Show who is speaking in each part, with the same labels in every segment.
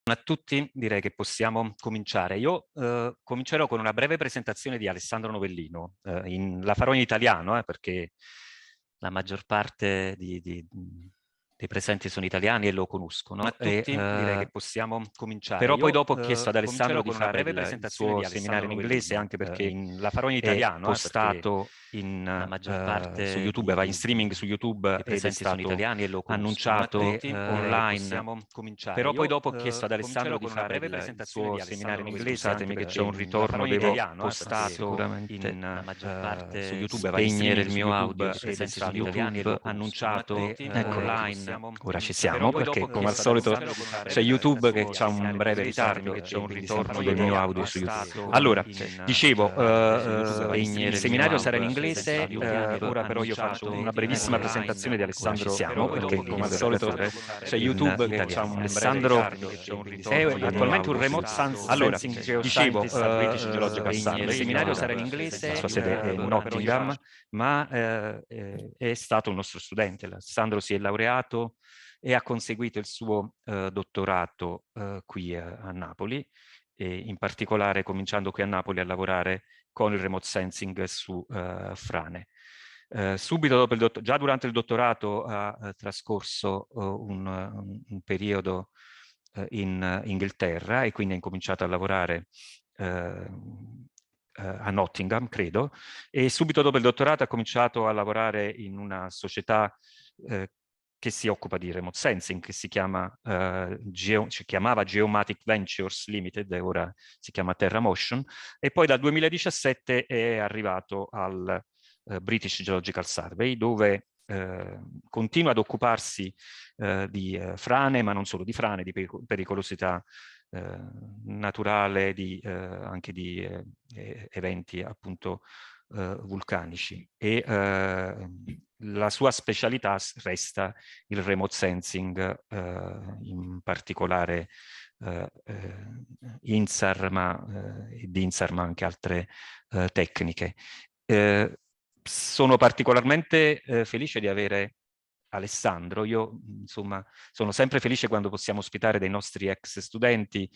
Speaker 1: A tutti, direi che possiamo cominciare. Io comincerò con una breve presentazione di Alessandro Novellino. La farò in italiano perché la maggior parte dei presenti sono italiani e lo conoscono.
Speaker 2: A tutti, direi che possiamo cominciare.
Speaker 1: Però poi
Speaker 2: Io
Speaker 1: dopo ho chiesto ad Alessandro di
Speaker 2: con una
Speaker 1: fare
Speaker 2: breve
Speaker 1: il
Speaker 2: presentazione
Speaker 1: suo
Speaker 2: di
Speaker 1: seminario
Speaker 2: Alessandro
Speaker 1: in inglese,
Speaker 2: Novellino.
Speaker 1: anche perché
Speaker 2: La farò in
Speaker 1: è
Speaker 2: italiano
Speaker 1: postato
Speaker 2: la maggior
Speaker 1: su
Speaker 2: parte
Speaker 1: YouTube, va in streaming su YouTube
Speaker 2: dei
Speaker 1: ed è
Speaker 2: presenti sono
Speaker 1: stato
Speaker 2: italiani e lo conoscono. A
Speaker 1: annunciato
Speaker 2: tutti, direi che
Speaker 1: online.
Speaker 2: possiamo cominciare.
Speaker 1: Però poi
Speaker 2: Io
Speaker 1: dopo ho chiesto ad Alessandro
Speaker 2: comincerò
Speaker 1: di
Speaker 2: con una
Speaker 1: fare
Speaker 2: breve
Speaker 1: il
Speaker 2: presentazione
Speaker 1: suo
Speaker 2: di Alessandro
Speaker 1: seminario in
Speaker 2: Novellino.
Speaker 1: inglese, anche
Speaker 2: Scusatemi che c'è
Speaker 1: perché
Speaker 2: un
Speaker 1: la
Speaker 2: ritorno,
Speaker 1: farò in
Speaker 2: devo
Speaker 1: italiano,
Speaker 2: postato
Speaker 1: in
Speaker 2: la maggior parte
Speaker 1: su YouTube, va in
Speaker 2: spegnere
Speaker 1: streaming
Speaker 2: il
Speaker 1: su
Speaker 2: mio audio,
Speaker 1: YouTube
Speaker 2: i
Speaker 1: ed è
Speaker 2: presenti sono
Speaker 1: stato
Speaker 2: italiani e lo conoscono.
Speaker 1: annunciato
Speaker 2: Ecco,
Speaker 1: ora ci
Speaker 2: però
Speaker 1: siamo,
Speaker 2: poi dopo
Speaker 1: perché
Speaker 2: ho
Speaker 1: come al
Speaker 2: chiesto ad
Speaker 1: solito
Speaker 2: Alessandro con una
Speaker 1: c'è
Speaker 2: breve
Speaker 1: YouTube che
Speaker 2: presentazione di
Speaker 1: ha un
Speaker 2: Alessandro
Speaker 1: breve
Speaker 2: Novellino,
Speaker 1: ritardo
Speaker 2: che c'è un
Speaker 1: quindi
Speaker 2: ritorno
Speaker 1: farò
Speaker 2: del mio
Speaker 1: italiano,
Speaker 2: audio su YouTube.
Speaker 1: Allora, dicevo,
Speaker 2: su YouTube va in
Speaker 1: il
Speaker 2: streaming su
Speaker 1: seminario
Speaker 2: YouTube
Speaker 1: sarà in
Speaker 2: ed è
Speaker 1: inglese,
Speaker 2: stato
Speaker 1: ora però io faccio una brevissima
Speaker 2: online.
Speaker 1: presentazione di
Speaker 2: Ora ci
Speaker 1: Alessandro,
Speaker 2: siamo,
Speaker 1: perché come al
Speaker 2: per
Speaker 1: solito c'è YouTube che ha un breve ritardo, è attualmente un remote
Speaker 2: allora,
Speaker 1: sensing
Speaker 2: dicevo,
Speaker 1: geoscientist al British Geological
Speaker 2: spegnere
Speaker 1: Survey,
Speaker 2: il
Speaker 1: il
Speaker 2: mio
Speaker 1: seminario
Speaker 2: audio,
Speaker 1: sarà in
Speaker 2: la
Speaker 1: inglese,
Speaker 2: sua sede è
Speaker 1: ora però io
Speaker 2: Nottingham,
Speaker 1: ma è stato un nostro studente. Alessandro si è laureato e ha conseguito il suo dottorato qui a Napoli, e in particolare cominciando qui a Napoli a lavorare con il remote sensing su frane. Subito dopo già durante il dottorato ha trascorso un periodo in Inghilterra, e quindi ha incominciato a lavorare a Nottingham, credo, e subito dopo il dottorato ha cominciato a lavorare in una società che si occupa di remote sensing, che si chiamava Geomatic Ventures Limited, e ora si chiama TerraMotion, e poi dal 2017 è arrivato al British Geological Survey, dove continua ad occuparsi di frane, ma non solo di frane, di pericolosità naturale, anche di eventi appunto vulcanici, e la sua specialità resta il remote sensing, in particolare INSAR, di INSAR, ma anche altre tecniche. Sono particolarmente felice di avere Alessandro. Io insomma sono sempre felice quando possiamo ospitare dei nostri ex studenti,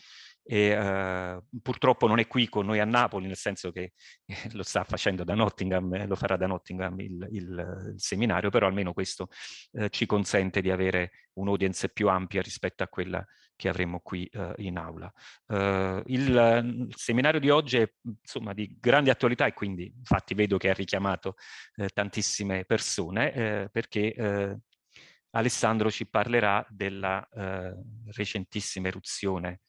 Speaker 1: e purtroppo non è qui con noi a Napoli, nel senso che lo sta facendo da Nottingham, lo farà da Nottingham il seminario, però almeno questo ci consente di avere un'audience più ampia rispetto a quella che avremo qui in aula. Il seminario di oggi è insomma di grande attualità, e quindi infatti vedo che ha richiamato tantissime persone, perché Alessandro ci parlerà della recentissima eruzione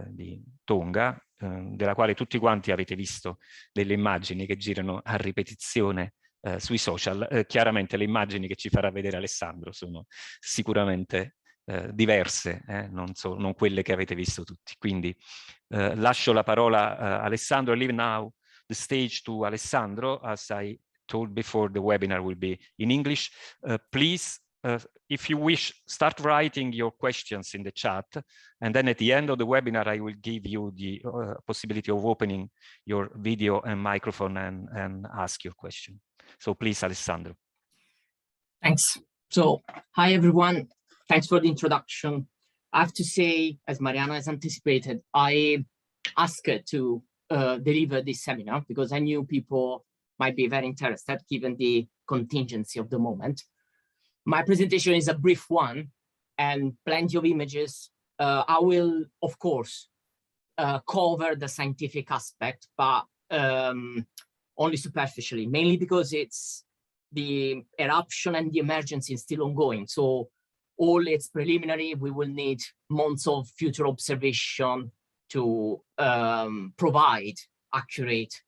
Speaker 1: di Tonga, della quale tutti quanti avete visto delle immagini che girano a ripetizione sui social. Chiaramente le immagini che ci farà vedere Alessandro sono sicuramente diverse, non quelle che avete visto tutti. Quindi lascio la parola a Alessandro. I leave now the stage to Alessandro. As I told before, the webinar will be in English. Please, if you wish, start writing your questions in the chat, and then at the end of the webinar, I will give you the possibility of opening your video and microphone and ask your question. So please, Alessandro.
Speaker 3: Thanks. So, hi everyone. Thanks for the introduction. I have to say, as Mariana has anticipated, I asked to deliver this seminar because I knew people might be very interested given the contingency of the moment. My presentation is a brief one and plenty of images. I will, of course, cover the scientific aspect, but only superficially, mainly because the eruption and the emergency is still ongoing. So all it's preliminary. We will need months of future observation to provide accurate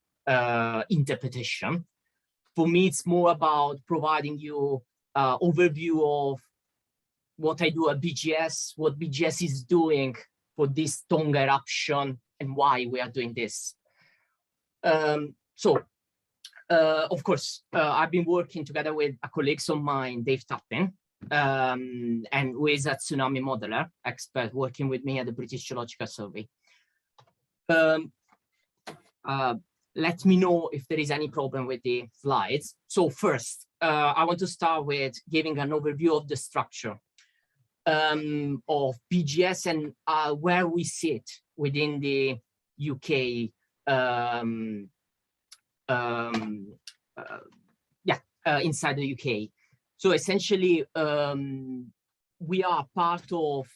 Speaker 3: interpretation. For me, it's more about providing you overview of what I do at BGS, what BGS is doing for this Tonga eruption, and why we are doing this. Of course, I've been working together with a colleague of mine, Dave Tappin, and who is a tsunami modeler expert working with me at the British Geological Survey. Let me know if there is any problem with the slides. So first, I want to start with giving an overview of the structure. of BGS and where we sit within the UK inside the UK. So essentially, we are part of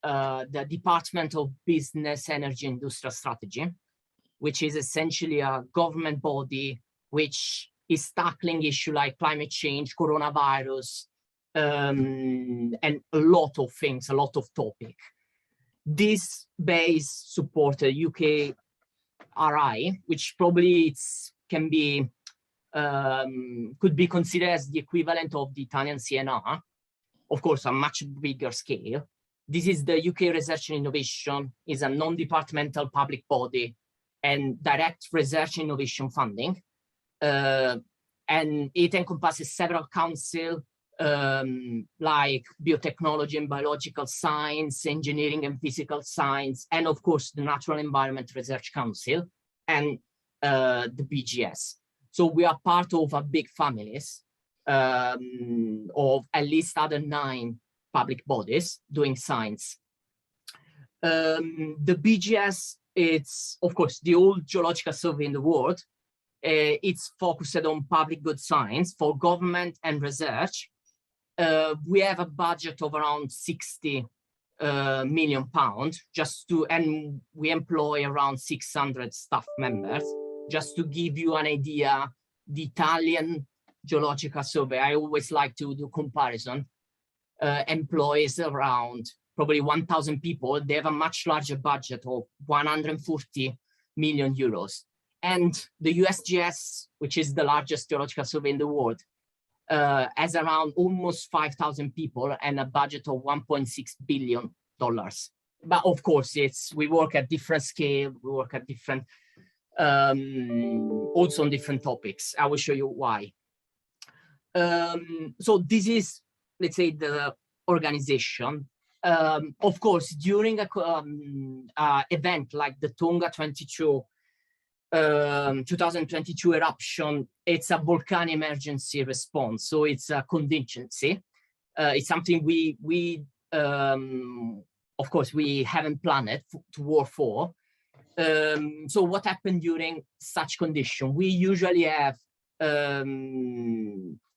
Speaker 3: the Department of Business, Energy, Industrial Strategy, which is essentially a government body which is tackling issues like climate change, coronavirus, and a lot of things, a lot of topics. This base supports a UK RI, which probably can be could be considered as the equivalent of the Italian CNR, of course, a much bigger scale. This is the UK Research and Innovation, is a non-departmental public body and direct research and innovation funding. And it encompasses several councils like biotechnology and biological science, engineering and physical science, and of course, the Natural Environment Research Council and the BGS. So we are part of a big families of at least other 9 public bodies doing science. The BGS, it's of course the old geological survey in the world. It's focused on public good science for government and research. We have a budget of around £60 million and we employ around 600 staff members. Just to give you an idea, the Italian Geological Survey, I always like to do comparison, employs around probably 1,000 people. They have a much larger budget of 140 million euros. And the USGS, which is the largest geological survey in the world, has around almost 5,000 people and a budget of $1.6 billion. But of course, we work at different scale, we work at different, also on different topics. I will show you why. So this is, let's say, the organization. Of course, during a event like the Tonga 2022 eruption, it's a volcanic emergency response. So it's a contingency. It's something we of course, we haven't planned to work for. So what happened during such condition? We usually have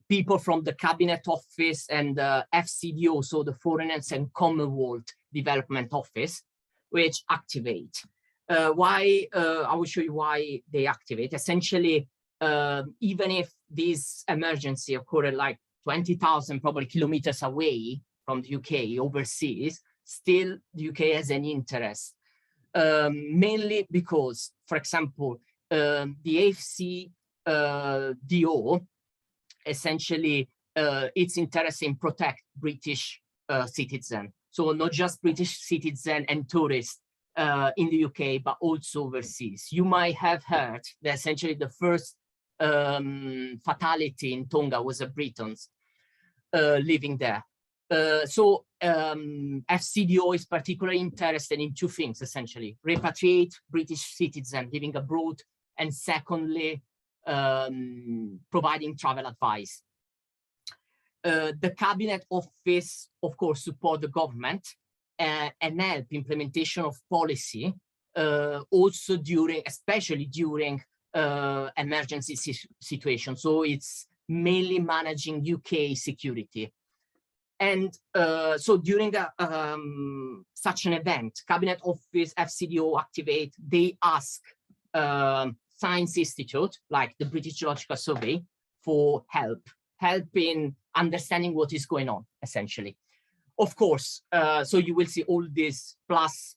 Speaker 3: people from the Cabinet Office and the FCDO, so the Foreigners and Commonwealth Development Office, which activate. I will show you why they activate. Essentially, even if this emergency occurred like 20,000 probably kilometers away from the UK overseas, still the UK has an interest. Mainly because, for example, the AFCDO, essentially, it's interested in protect British citizens. So not just British citizens and tourists in the UK, but also overseas. You might have heard that essentially the first fatality in Tonga was a Britons living there. So FCDO is particularly interested in 2 things, essentially: repatriate British citizens living abroad, and secondly, providing travel advice. The Cabinet Office, of course, support the government and help implementation of policy, also especially during emergency situations. So it's mainly managing UK security. And so during such an event, Cabinet Office, FCDO activate, they ask Science Institute, like the British Geological Survey, for help in understanding what is going on, essentially. Of course, so you will see all this plus.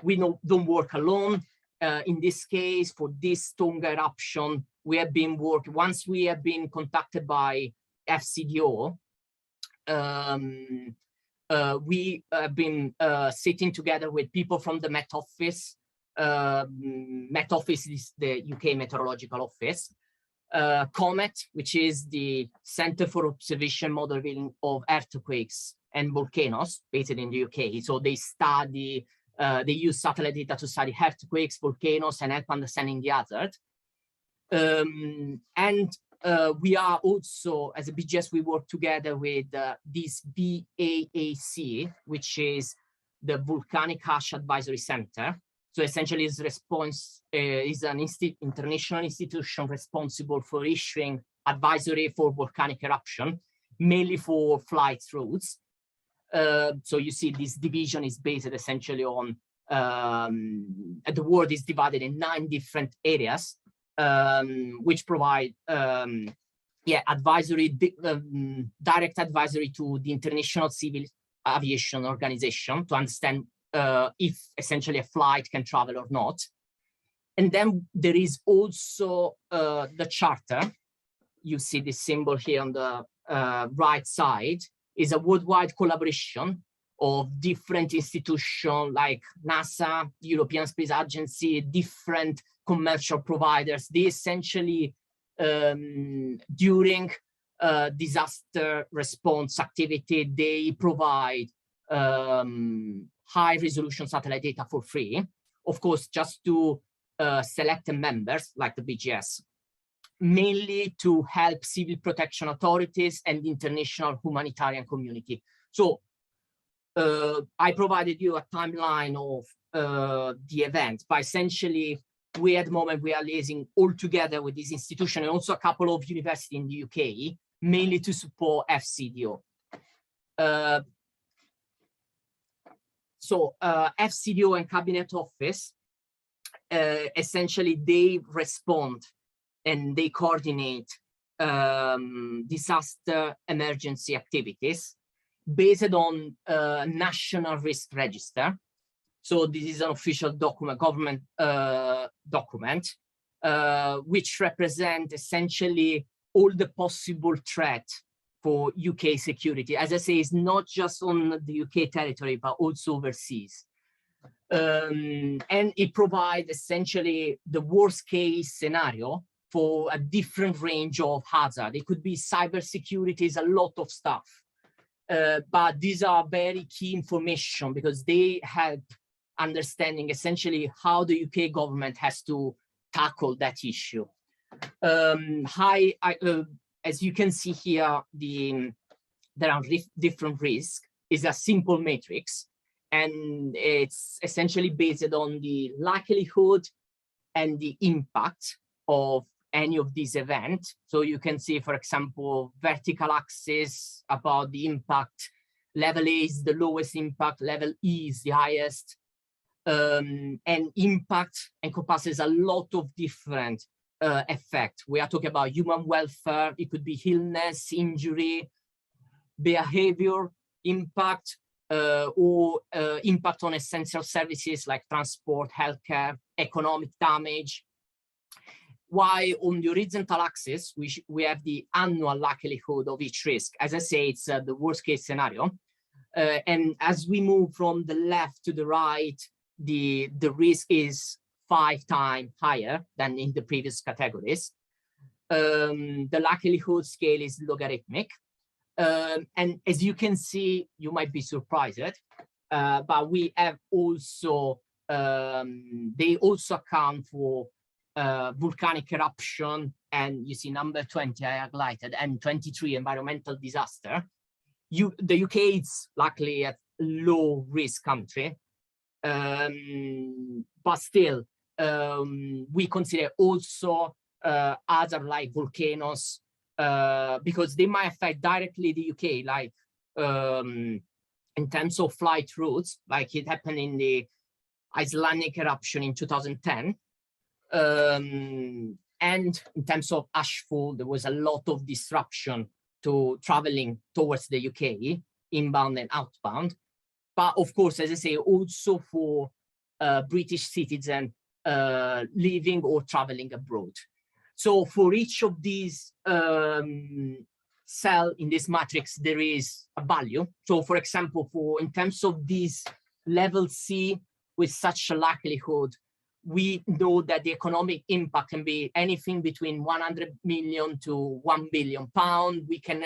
Speaker 3: We don't work alone. In this case, for this Tonga eruption, we have been working, once we have been contacted by FCDO, we have been sitting together with people from the Met Office. Met Office is the UK Meteorological Office. COMET, which is the Center for Observation Modeling of Earthquakes and Volcanoes, based in the UK. So they study, they use satellite data to study earthquakes, volcanoes, and help understanding the hazard. And we are also, as a BGS, we work together with this VAAC, which is the Volcanic Ash Advisory Center. So essentially, is an international institution responsible for issuing advisory for volcanic eruption, mainly for flight routes. So you see, this division is based essentially on the world is divided in 9 different areas, which provide advisory, direct advisory to the International Civil Aviation Organization to understand if essentially a flight can travel or not. And then there is also the charter. You see this symbol here on the right side, is a worldwide collaboration of different institutions like NASA, European Space Agency, different commercial providers. They essentially, during disaster response activity, they provide high resolution satellite data for free. Of course, just to select members like the BGS, mainly to help civil protection authorities and the international humanitarian community. So I provided you a timeline of the event, but essentially we at the moment we are liaising all together with this institution and also a couple of universities in the UK, mainly to support FCDO. FCDO and Cabinet Office, essentially they respond and they coordinate disaster emergency activities based on national risk register. So this is an official document, government document, which represent essentially all the possible threat for UK security. As I say, it's not just on the UK territory, but also overseas. And it provides essentially the worst case scenario for a different range of hazard. It could be cybersecurity, is a lot of stuff. But these are very key information because they help understanding essentially how the UK government has to tackle that issue. As you can see here, there are different risks. It's a simple matrix, and it's essentially based on the likelihood and the impact of any of these events. So you can see, for example, vertical axis about the impact. Level A is the lowest impact, level E is the highest. And impact encompasses a lot of different effects. We are talking about human welfare, it could be illness, injury, behavior impact, or impact on essential services like transport, healthcare, economic damage. While on the horizontal axis, we have the annual likelihood of each risk. As I say, it's the worst case scenario. And as we move from the left to the right, the risk is 5 times higher than in the previous categories. The likelihood scale is logarithmic. And as you can see, you might be surprised, but we have also, they also account for volcanic eruption, and you see number 20 I highlighted, and 23 environmental disaster. The UK is luckily a low risk country, but still we consider also other like volcanoes because they might affect directly the UK, like in terms of flight routes, like it happened in the Icelandic eruption in 2010. And in terms of ashfall, there was a lot of disruption to traveling towards the UK, inbound and outbound. But of course, as I say, also for British citizens living or traveling abroad. So for each of these cell in this matrix, there is a value. So for example, in terms of this level C with such a likelihood, we know that the economic impact can be anything between 100 million to 1 billion pound. We can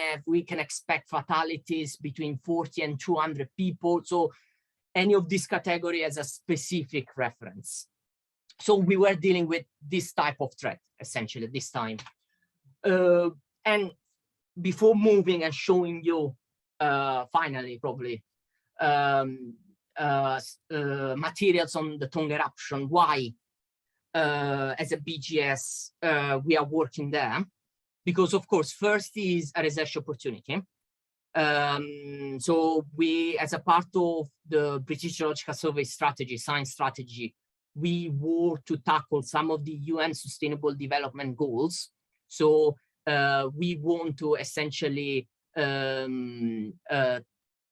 Speaker 3: expect fatalities between 40 and 200 people. So any of this category has a specific reference. So we were dealing with this type of threat essentially this time. And before moving and showing you, finally, probably, materials on the Tonga eruption, why, as a BGS, we are working there. Because, of course, first is a research opportunity. So we, as a part of the British Geological Survey strategy, science strategy, we work to tackle some of the UN Sustainable Development Goals. So we want to essentially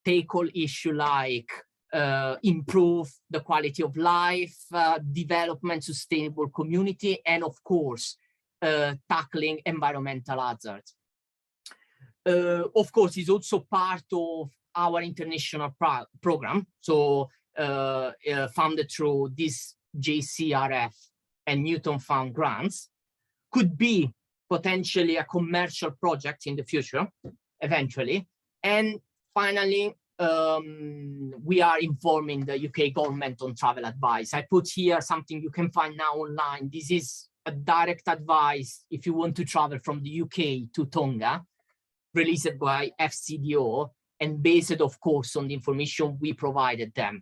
Speaker 3: tackle issue like improve the quality of life, development, sustainable community, and of course, tackling environmental hazards. Of course, it's also part of our international program. So funded through this JCRF and Newton Fund grants, could be potentially a commercial project in the future, eventually. And finally, we are informing the UK government on travel advice. I put here something you can find now online. This is a direct advice if you want to travel from the UK to Tonga, released by FCDO and based, of course, on the information we provided them.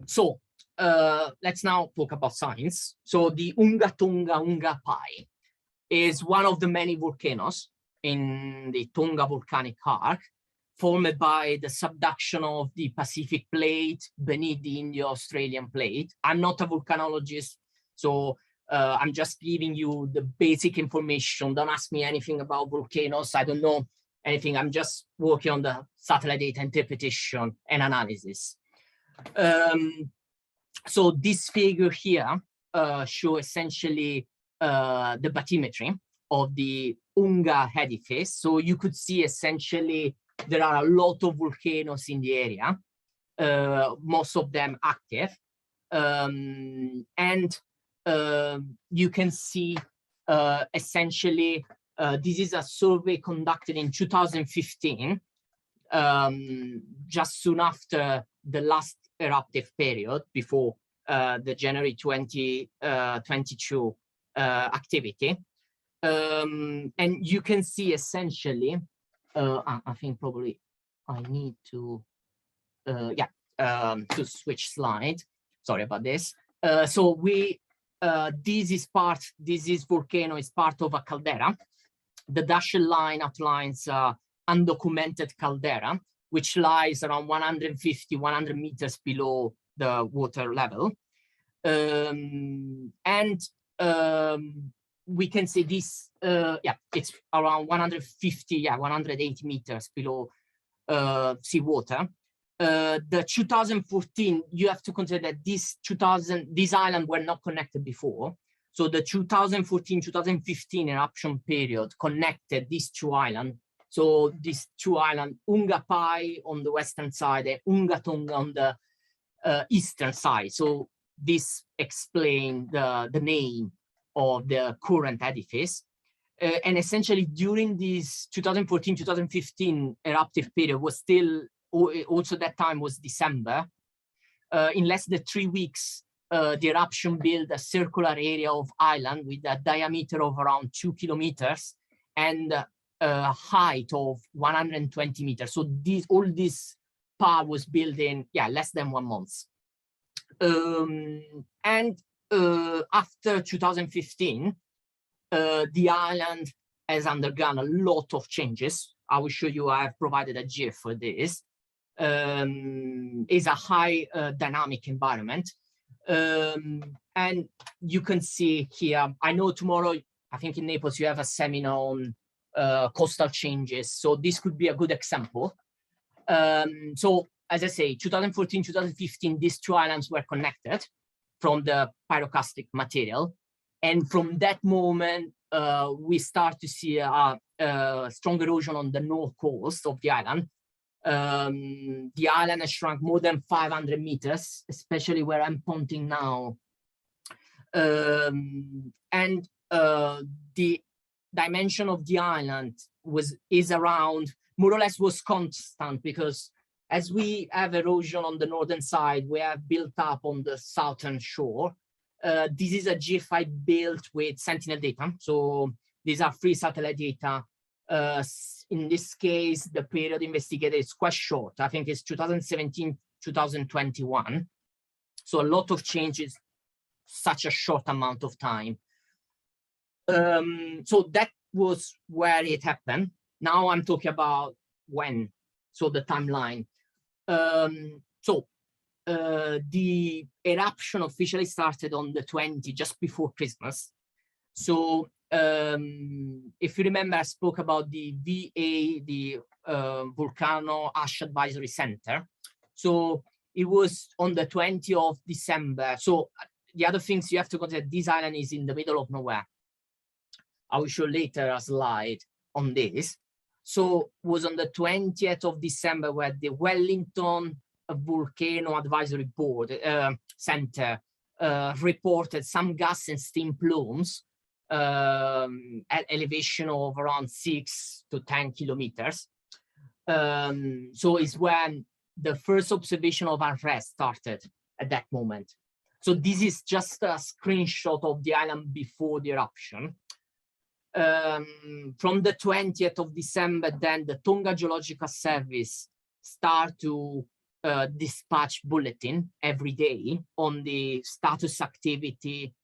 Speaker 3: So let's now talk about science. So the Hunga Tonga-Hunga Pai is one of the many volcanoes in the Tonga volcanic arc, formed by the subduction of the Pacific plate beneath the Indo-Australian plate. I'm not a volcanologist, so I'm just giving you the basic information. Don't ask me anything about volcanoes. I don't know anything. I'm just working on the satellite data interpretation and analysis. So this figure here show essentially the bathymetry of the Hunga edifice. So you could see essentially there are a lot of volcanoes in the area, most of them active. And you can see essentially this is a survey conducted in 2015, just soon after the last eruptive period, before the January 2022 activity. And you can see essentially, I think probably I need to, to switch slide. Sorry about this. So we, this volcano is part of a caldera. The dashed line outlines undocumented caldera, which lies around 150, 100 meters below the water level. We can see this, it's around 150, 180 meters below seawater. The 2014, you have to consider that these islands were not connected before. So the 2014-2015 eruption period connected these two islands. So these two islands, Hunga Pai on the western side and Hunga Tonga on the eastern side. So this explains the name of the current edifice. And essentially during this 2014-2015 eruptive period was still, also that time was December. In less than 3 weeks, the eruption built a circular area of island with a diameter of around 2 kilometers and a height of 120 meters. So all this part was built in less than 1 month. After 2015, the island has undergone a lot of changes. I will show you, I have provided a GIF for this. Is a high dynamic environment. And you can see here, I know tomorrow, I think in Naples, you have a seminar on coastal changes. So this could be a good example. So as I say, 2014, 2015, these two islands were connected from the pyroclastic material. And from that moment, we start to see a strong erosion on the north coast of the island. The island has shrunk more than 500 meters, especially where I'm pointing now. And the dimension of the island is around, more or less was constant, because as we have erosion on the northern side, we have built up on the southern shore. This is a GFI built with Sentinel data. So these are free satellite data. In this case, the period investigated is quite short. I think it's 2017, 2021. So a lot of changes, such a short amount of time. So that was where it happened. Now I'm talking about when, so the timeline. The eruption officially started on the 20th, just before Christmas. So if you remember, I spoke about the VA, the Volcano Ash Advisory Center. So it was on the 20th of December. So the other things you have to consider, this island is in the middle of nowhere. I will show later a slide on this. So it was on the 20th of December where the Wellington Volcano Advisory Board Center reported some gas and steam plumes at elevation of around 6 to 10 kilometers. So it's when the first observation of unrest started at that moment. So this is just a screenshot of the island before the eruption. From the 20th of December, then the Tonga Geological Service start to dispatch bulletin every day on the status activity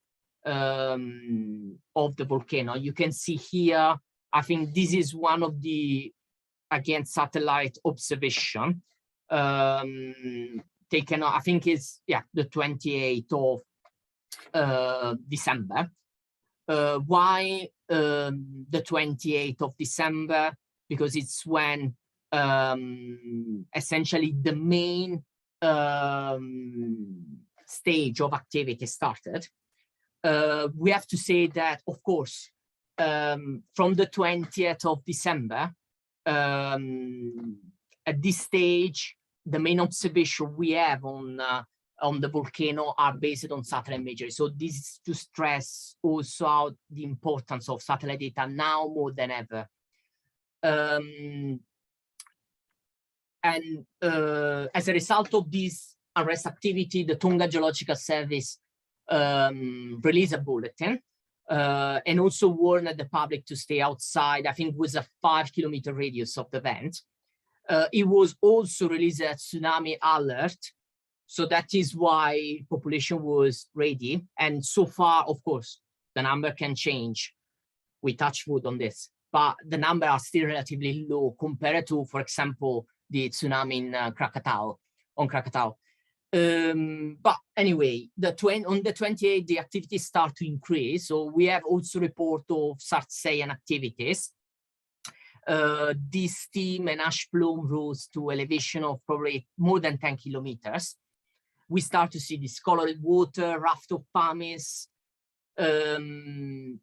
Speaker 3: of the volcano. You can see here, I think this is one of the, again, satellite observation taken, I think it's, yeah, the 28th of December. Why the 28th of December? Because it's when essentially the main stage of activity started. We have to say that, of course, from the 20th of December, at this stage, the main observation we have on the volcano are based on satellite imagery. So this is to stress also how the importance of satellite data now more than ever. As a result of this unrest activity, the Tonga Geological Service released a bulletin and also warned the public to stay outside. I think it was a 5-kilometer radius of the event. It was also released a tsunami alert. So that is why population was ready. And so far, of course, the number can change. We touch wood on this, but the number are still relatively low compared to, for example, the tsunami in Krakatau. But anyway, on the 28th, the activities start to increase. So we have also report of Sartzean activities. This steam and ash plume rose to elevation of probably more than 10 kilometers. We start to see discolored water, raft of pumice. And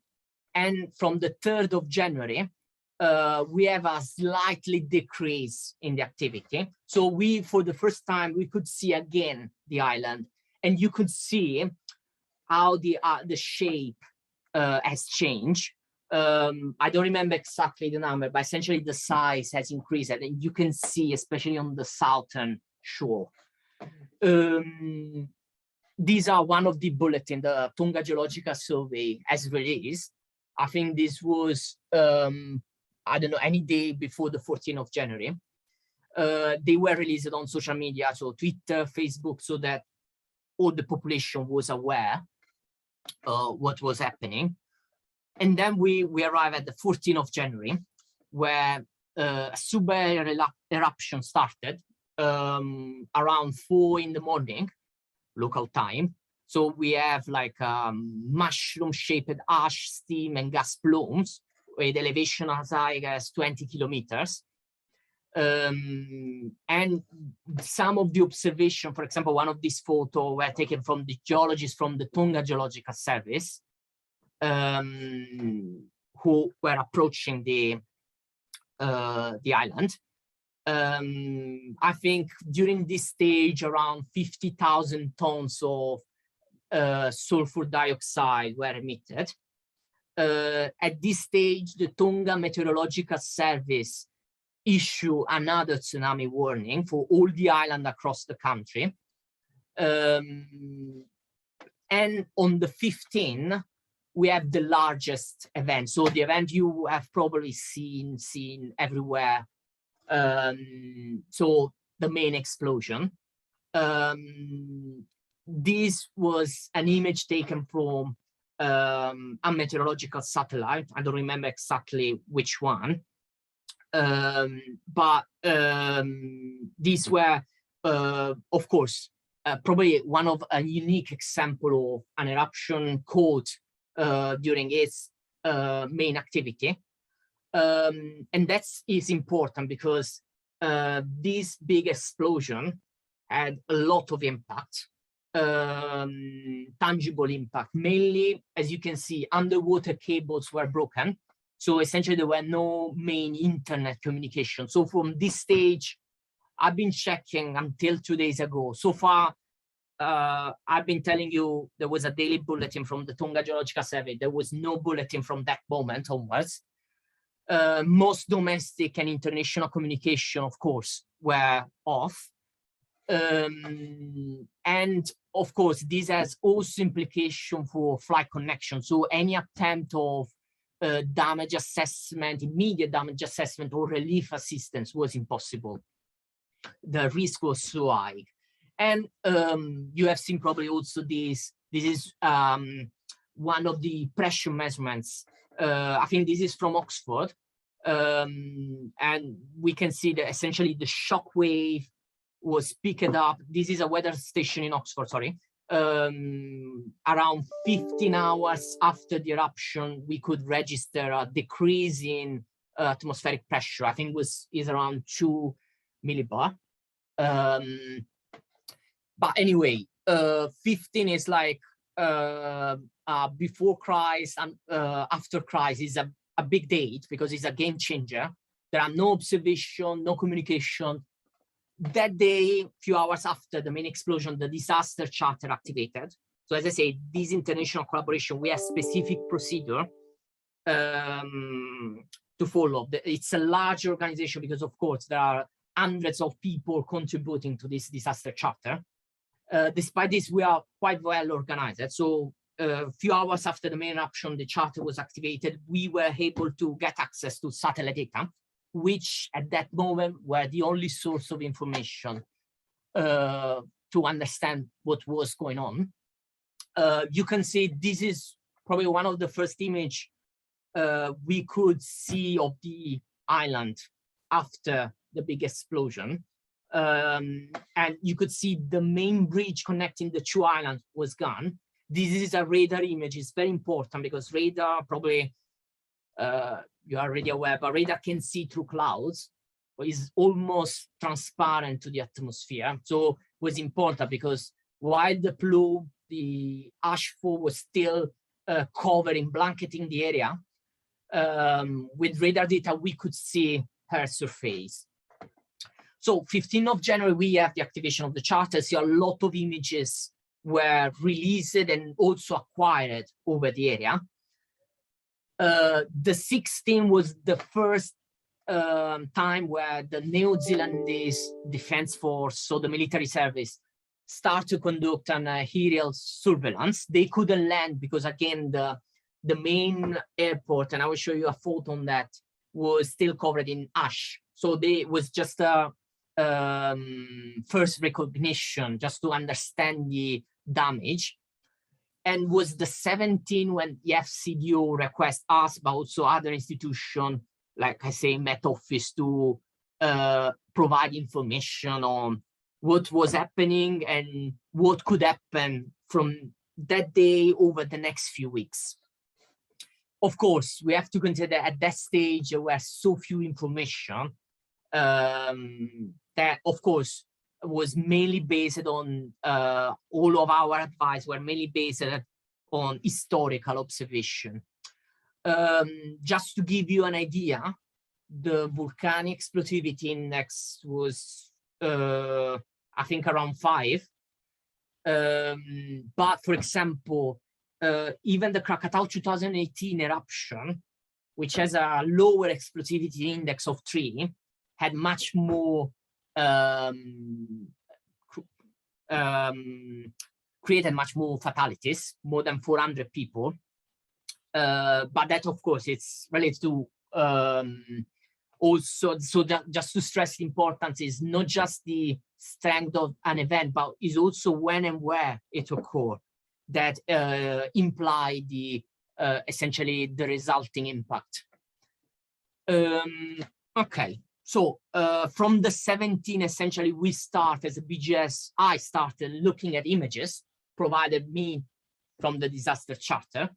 Speaker 3: from the 3rd of January, we have a slightly decrease in the activity. So we, for the first time, we could see again the island, and you could see how the shape has changed. I don't remember exactly the number, but essentially the size has increased, and you can see, especially on the southern shore. These are one of the bulletins the Tonga Geological Survey has released. I think this was, I don't know, any day before the 14th of January. They were released on social media, so Twitter, Facebook, so that all the population was aware what was happening. And then we arrive at the 14th of January, where a super eruption started around 4 in the morning, local time. So we have like mushroom-shaped ash, steam, and gas plumes with elevation as high as 20 kilometers. And some of the observation, for example, one of these photos were taken from the geologists from the Tonga Geological Service, who were approaching the island. I think during this stage, around 50,000 tons of sulfur dioxide were emitted. At this stage, the Tonga Meteorological Service issued another tsunami warning for all the island across the country. And And on the 15th, we have the largest event. So the event you have probably seen everywhere. So the main explosion. This was an image taken from a meteorological satellite. I don't remember exactly which one. But these were, of course, probably one of a unique example of an eruption caught during its main activity. And that is important because this big explosion had a lot of impact, tangible impact. Mainly, as you can see, underwater cables were broken. So essentially there were no main internet communication. So from this stage, I've been checking until 2 days ago. So far, I've been telling you there was a daily bulletin from the Tonga Geological Survey. There was no bulletin from that moment onwards. Most domestic and international communication, of course, were off. And of course, this has also implication for flight connection. So any attempt of damage assessment, immediate damage assessment or relief assistance was impossible. The risk was so high. And you have seen probably also this is one of the pressure measurements. I think this is from Oxford. And we can see that essentially the shock wave was picked up. This is a weather station in Oxford, sorry. Around 15 hours after the eruption, we could register a decrease in atmospheric pressure. I think is around 2 millibar. But anyway, 15 is like before crisis and after crisis is a big date because it's a game changer. There are no observation, no communication. That day, few hours after the main explosion, the disaster charter activated. So as I say, this international collaboration, we have specific procedure to follow. It's a large organization because, of course, there are hundreds of people contributing to this disaster charter. Despite this, we are quite well organized. So a few hours after the main eruption, the charter was activated. We were able to get access to satellite data, which at that moment were the only source of information to understand what was going on. You can see this is probably one of the first image we could see of the island after the big explosion. And you could see the main bridge connecting the two islands was gone. This is a radar image. It's very important because radar probably, you are already aware, but radar can see through clouds, but is almost transparent to the atmosphere. So it was important because while the plume, the ash fall was still covering, blanketing the area, with radar data, we could see her surface. So 15th of January, we have the activation of the charter. So a lot of images were released and also acquired over the area. The 16th was the first time where the New Zealandese Defence Force, so the military service, start to conduct an aerial surveillance. They couldn't land because, again, the main airport, and I will show you a photo on that, was still covered in ash. So they was just a first recognition, just to understand the damage. And was the 17th when the FCDO request us, but also other institutions, like I say, Met Office, to provide information on what was happening and what could happen from that day over the next few weeks. Of course, we have to consider at that stage there were so few information that, of course, was mainly based on all of our advice were mainly based on historical observation. Just to give you an idea, the volcanic explosivity index was, I think, around 5. But for example, even the Krakatau 2018 eruption, which has a lower explosivity index of 3, had much more created much more fatalities, more than 400 people. But that, of course, it's related to also, so that just to stress the importance is not just the strength of an event, but is also when and where it occurred that imply the essentially the resulting impact. Okay, so from the 17, essentially we start as a BGS, I started looking at images provided me from the disaster charter.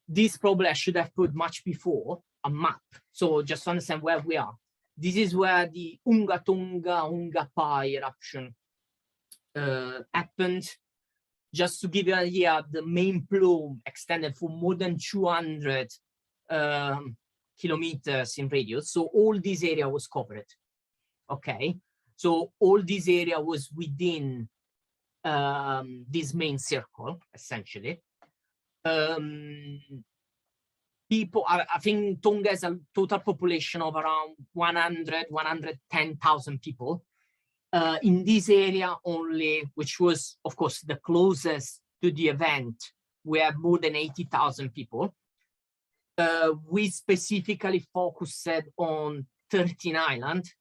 Speaker 3: This probably I should have put much before, a map. So just to understand where we are. This is where the Hunga Tonga-Hunga eruption happened. Just to give you an idea, the main plume extended for more than 200 kilometers in radius. So all this area was covered. Okay, so all this area was within this main circle, essentially. People, I think Tonga has a total population of around 110,000 people. In this area only, which was, of course, the closest to the event, we have more than 80,000 people. We specifically focused on 13 islands,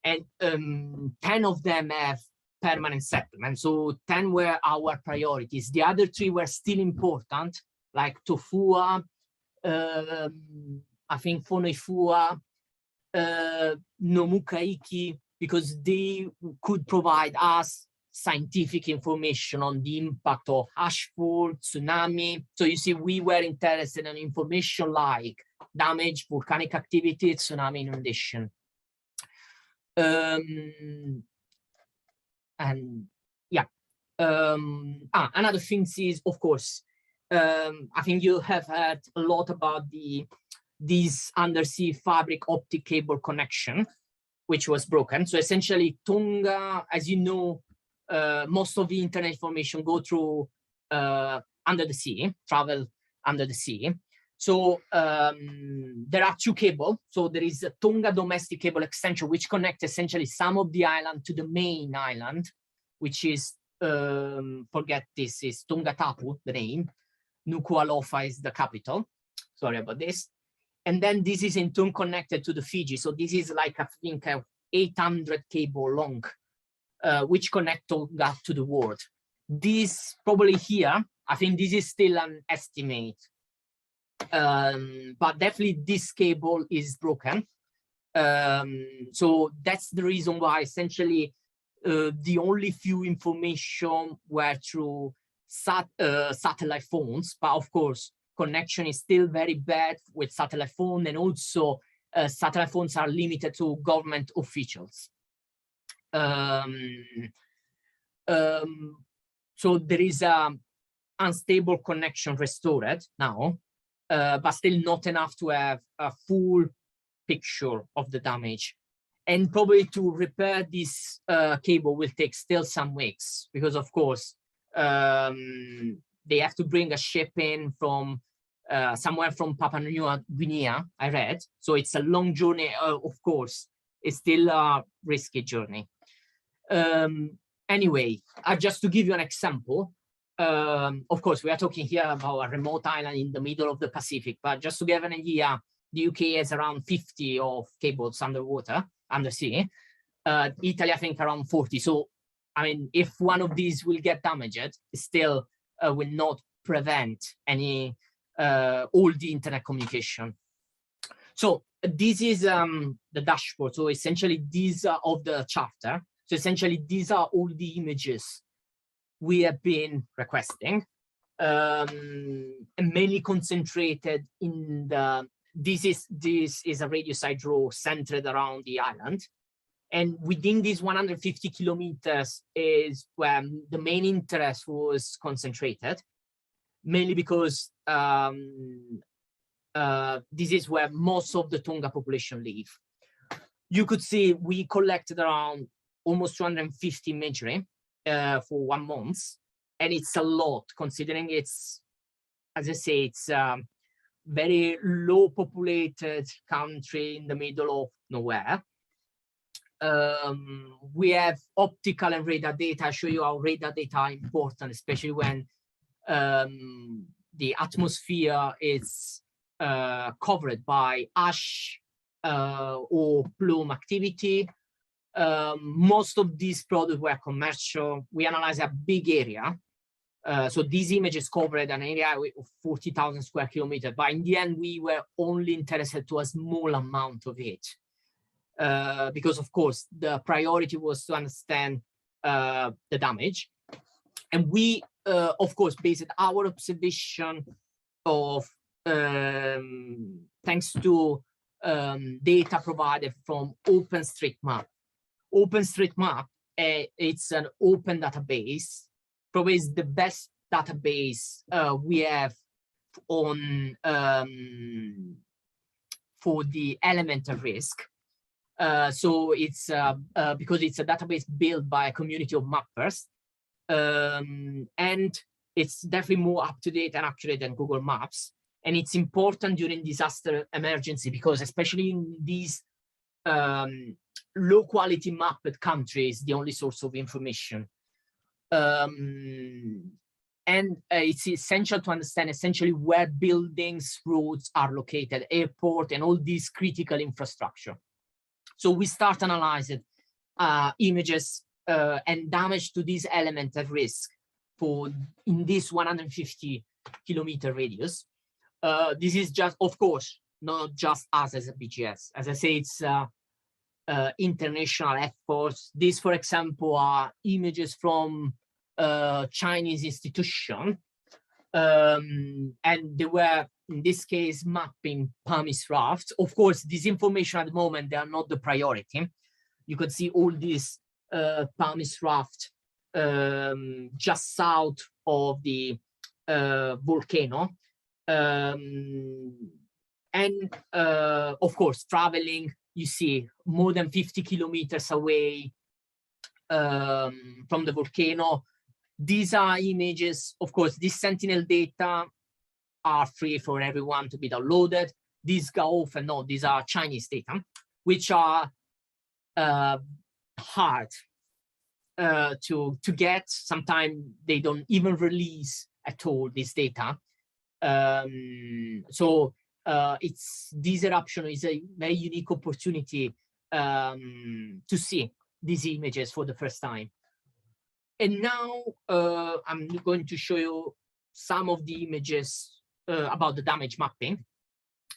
Speaker 3: and 10 of them have permanent settlement. So 10 were our priorities. The other 3 were still important, like Tofua, I think Fonoifua, Nomukha, because they could provide us scientific information on the impact of ashfall, tsunami. So you see, we were interested in information like damage, volcanic activity, tsunami inundation. And yeah, another thing is, of course, I think you have heard a lot about this undersea fabric optic cable connection, which was broken. So essentially Tonga, as you know, most of the internet information go through under the sea, travel under the sea. So there are 2 cables. So there is a Tonga domestic cable extension, which connects essentially some of the island to the main island, which is, forget this, is Tonga Tapu, the name. Nuku'alofa is the capital. Sorry about this. And then this is in turn connected to the Fiji. So this is like, I think, 800 cable long, which connect Tonga to the world. This probably here, I think this is still an estimate. But definitely this cable is broken. So that's the reason why essentially the only few information were through satellite phones, but of course connection is still very bad with satellite phone, and also satellite phones are limited to government officials. So there is a unstable connection restored now, but still not enough to have a full picture of the damage. And probably to repair this cable will take still some weeks, because of course they have to bring a ship in from somewhere from Papua New Guinea, I read. So it's a long journey, of course. It's still a risky journey. Anyway, just to give you an example, of course, we are talking here about a remote island in the middle of the Pacific, but just to give an idea, the UK has around 50 of cables underwater, undersea. Italy, I think, around 40. So, I mean, if one of these will get damaged, it still will not prevent any all the internet communication. So this is the dashboard. So essentially, these are of the charter. So essentially, these are all the images we have been requesting, and mainly concentrated in the. This is a radius I draw centered around the island. And within these 150 kilometers is where the main interest was concentrated, mainly because this is where most of the Tonga population live. You could see we collected around almost 250 imagery for 1 month. And it's a lot, considering it's, as I say, it's very low populated country in the middle of nowhere. we have optical and radar data. I show you how radar data are important, especially when the atmosphere is covered by ash or plume activity. Most of these products were commercial. We analyzed a big area. So these images covered an area of 40,000 square kilometers, but in the end, we were only interested to a small amount of it. Because of course, the priority was to understand the damage. And we, of course, based our observation of, thanks to data provided from OpenStreetMap. OpenStreetMap, it's an open database, probably is the best database we have on for the elemental risk. So it's because it's a database built by a community of mappers, and it's definitely more up to date and accurate than Google Maps. And it's important during disaster emergency because especially in these low quality mapped countries, the only source of information. And it's essential to understand essentially where buildings, roads are located, airport, and all these critical infrastructure. So we start analyzing images and damage to these elements at risk for in this 150 kilometer radius. This is just, of course, not just us as a BGS. As I say, it's international efforts. These, for example, are images from Chinese institution, and they were, in this case, mapping pumice rafts. Of course, this information at the moment, they are not the priority. You could see all these pumice raft just south of the volcano. And of course, traveling, you see more than 50 kilometers away from the volcano. These are images, of course, these Sentinel data are free for everyone to be downloaded. These Gaof and no, these are Chinese data, which are hard to get. Sometimes they don't even release at all this data. So it's this eruption is a very unique opportunity to see these images for the first time. And now I'm going to show you some of the images about the damage mapping.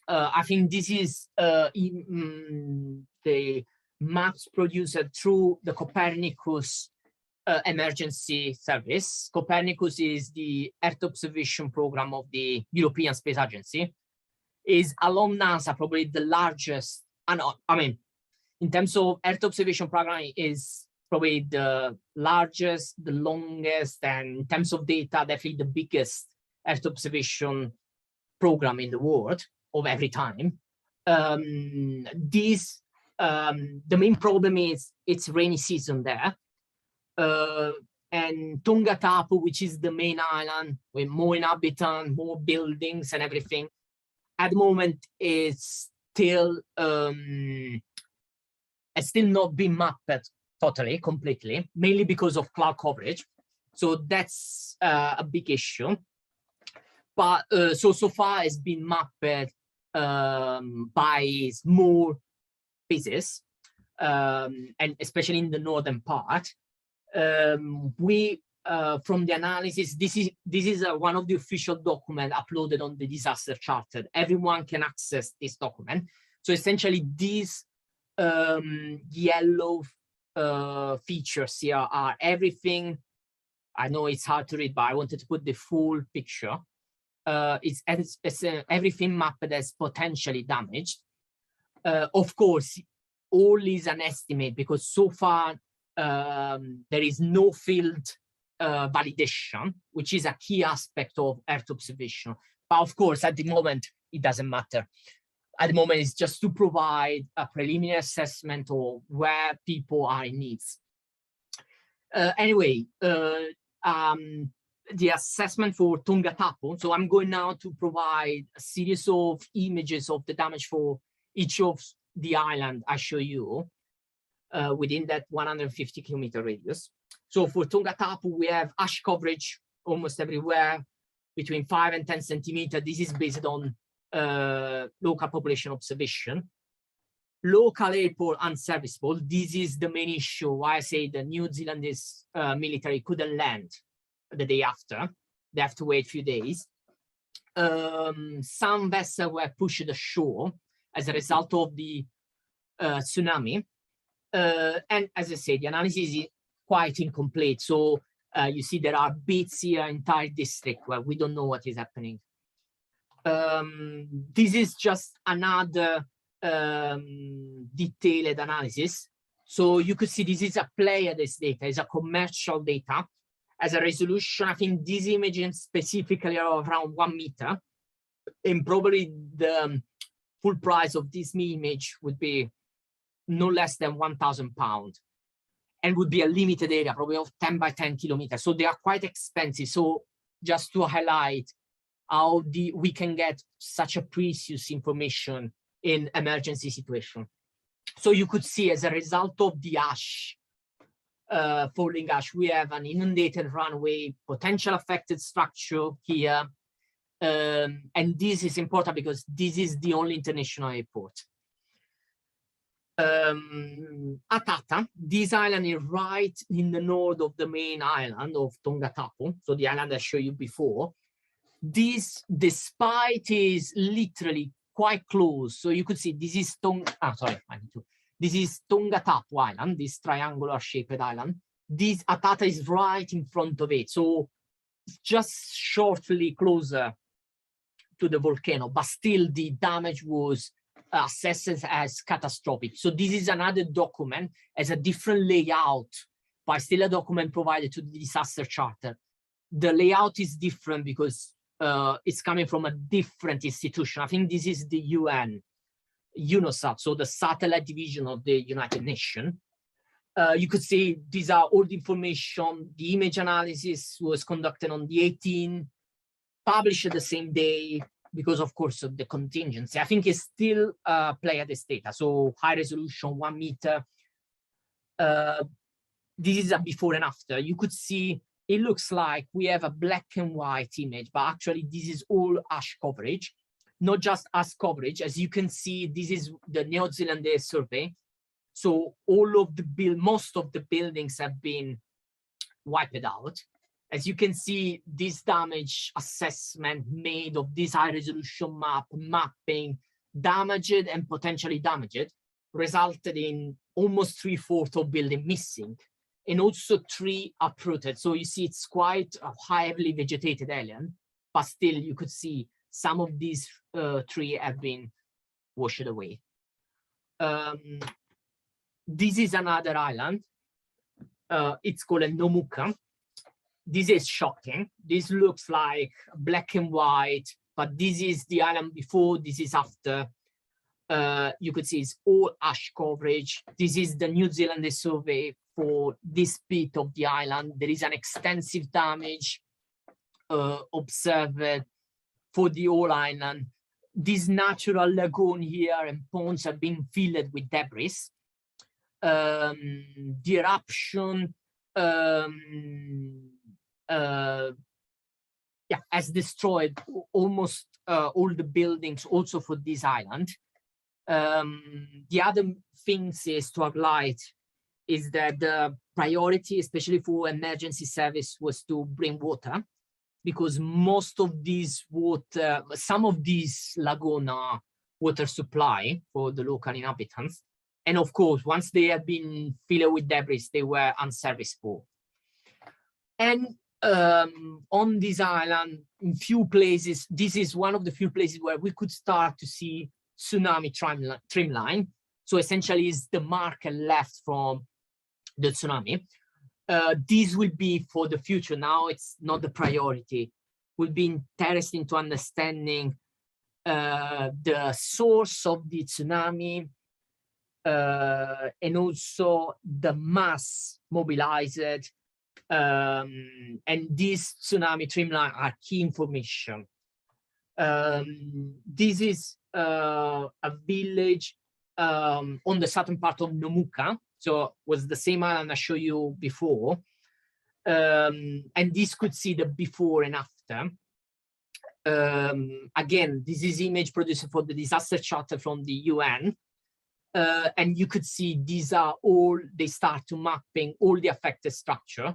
Speaker 3: I think this is the maps produced through the Copernicus emergency service. Copernicus is the Earth observation program of the European Space Agency. Is along NASA probably the largest, I mean, in terms of Earth observation program is probably the largest, the longest, and in terms of data, definitely the biggest Earth observation program in the world of every time. The main problem is it's rainy season there. And Tonga Tapu, which is the main island with more inhabitants, more buildings and everything, at the moment it's still not been mapped totally, completely, mainly because of cloud coverage. So that's a big issue. But so far it's been mapped by small pieces, and especially in the northern part. We from the analysis, this is one of the official documents uploaded on the disaster charter. Everyone can access this document. So essentially, these yellow features here are everything. I know it's hard to read, but I wanted to put the full picture. It's everything mapped as potentially damaged. Of course, all is an estimate because so far there is no field validation, which is a key aspect of Earth observation. But of course, at the moment, it doesn't matter. At the moment, it's just to provide a preliminary assessment of where people are in needs. Anyway, the assessment for Tonga Tapu. So I'm going now to provide a series of images of the damage for each of the island I show you. within that 150-kilometer radius. So for Tonga-Tapu, we have ash coverage almost everywhere between 5 and 10 centimeters. This is based on local population observation. Local airport unserviceable. This is the main issue why I say the New Zealandese military couldn't land the day after. They have to wait a few days. Some vessels were pushed ashore as a result of the tsunami. And as I said, the analysis is quite incomplete. So you see there are bits here, entire district where we don't know what is happening. This is just another detailed analysis. So you could see this is a player, this data is a commercial data. As a resolution, I think this image specifically are around 1 meter. And probably the full price of this image would be no less than £1,000 and would be a limited area, probably of 10 by 10 kilometers. So they are quite expensive. So just to highlight how we can get such a precious information in emergency situation. So you could see as a result of the ash, falling ash, we have an inundated runway, potential affected structure here. And this is important because this is the only international airport. Atata, this island is right in the north of the main island of Tonga-Tapu, so the island I showed you before. This, despite is literally quite close, so you could see this is this is Tonga-Tapu Island, this triangular shaped island. This Atata is right in front of it, so just shortly closer to the volcano, but still the damage was assessed as catastrophic. So this is another document as a different layout, but still a document provided to the disaster charter. The layout is different because it's coming from a different institution. I think this is the UN, UNOSAT, so the satellite division of the United Nations. You could see these are all the information. The image analysis was conducted on the 18th, published the same day because, of course, of the contingency. I think it's still play at this data. So high resolution, 1 meter. This is a before and after. You could see it looks like we have a black and white image, but actually this is all ash coverage, not just ash coverage. As you can see, this is the New Zealand survey. So all of the most of the buildings have been wiped out. As you can see, this damage assessment made of this high resolution mapping, damaged and potentially damaged, resulted in almost 3/4 of building missing, and also 3 uprooted. So you see it's quite a heavily vegetated island, but still you could see some of these 3 have been washed away. This is another island. It's called Nomukha. This is shocking. This looks like black and white, but this is the island before, this is after. You could see it's all ash coverage. This is the New Zealand survey for this bit of the island. There is an extensive damage observed for the whole island. This natural lagoon here and ponds have been filled with debris. The eruption has destroyed almost all the buildings also for this island. The other things is to highlight is that the priority, especially for emergency service, was to bring water, because most of these water, some of these lagoon are water supply for the local inhabitants. And of course, once they had been filled with debris, they were unserviceable. And on this island, in few places, this is one of the few places where we could start to see tsunami trim line. So essentially is the marker left from the tsunami. This will be for the future. Now it's not the priority. Will be interesting to understanding the source of the tsunami and also the mass mobilized. And this tsunami trim line are key information. This is a village on the southern part of Nomukha. So was the same island I showed you before. And this could see the before and after. Again, this is image produced for the disaster charter from the UN. And you could see these are all, they start to mapping all the affected structure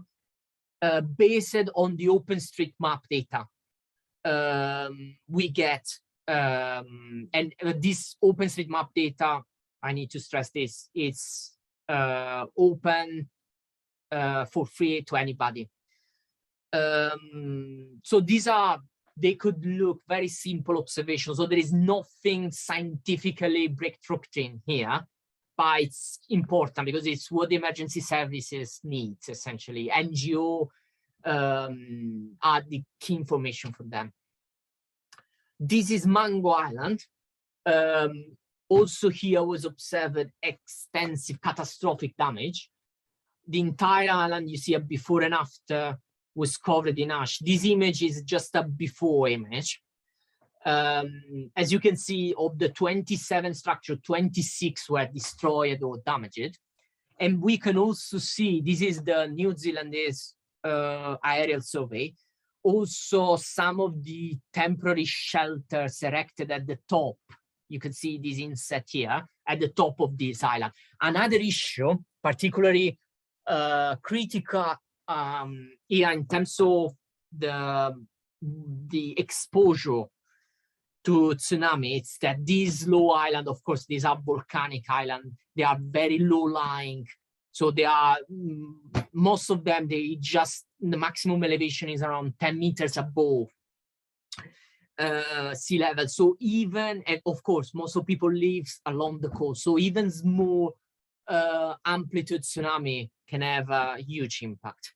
Speaker 3: based on the OpenStreetMap data. We get, and this OpenStreetMap data, I need to stress this, it's open for free to anybody. So these are, they could look very simple observations. So there is nothing scientifically breakthrough in here, but it's important because it's what the emergency services needs, essentially. NGO are the key information for them. This is Mango Island. Also here was observed extensive catastrophic damage. The entire island, you see a before and after, was covered in ash. This image is just a before image. As you can see, of the 27 structures, 26 were destroyed or damaged. And we can also see, this is the New Zealandese aerial survey, also some of the temporary shelters erected at the top. You can see this inset here at the top of this island. Another issue, particularly critical here in terms of the exposure to tsunami, it's that these low island, of course, these are volcanic island, they are very low lying. So they are, most of them, they just, the maximum elevation is around 10 meters above sea level. So even, and of course, most of people live along the coast. So even small amplitude tsunami can have a huge impact.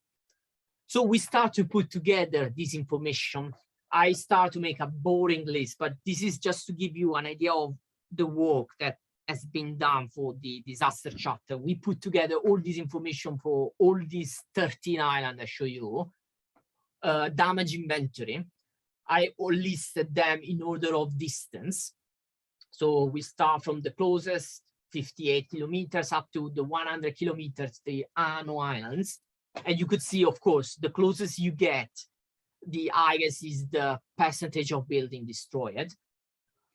Speaker 3: So we start to put together this information. I start to make a boring list, but this is just to give you an idea of the work that has been done for the disaster charter. We put together all this information for all these 13 islands I show you, damage inventory. I listed them in order of distance. So we start from the closest 58 kilometers up to the 100 kilometers, the Ano Islands. And you could see, of course, the closest you get, the highest is the percentage of building destroyed.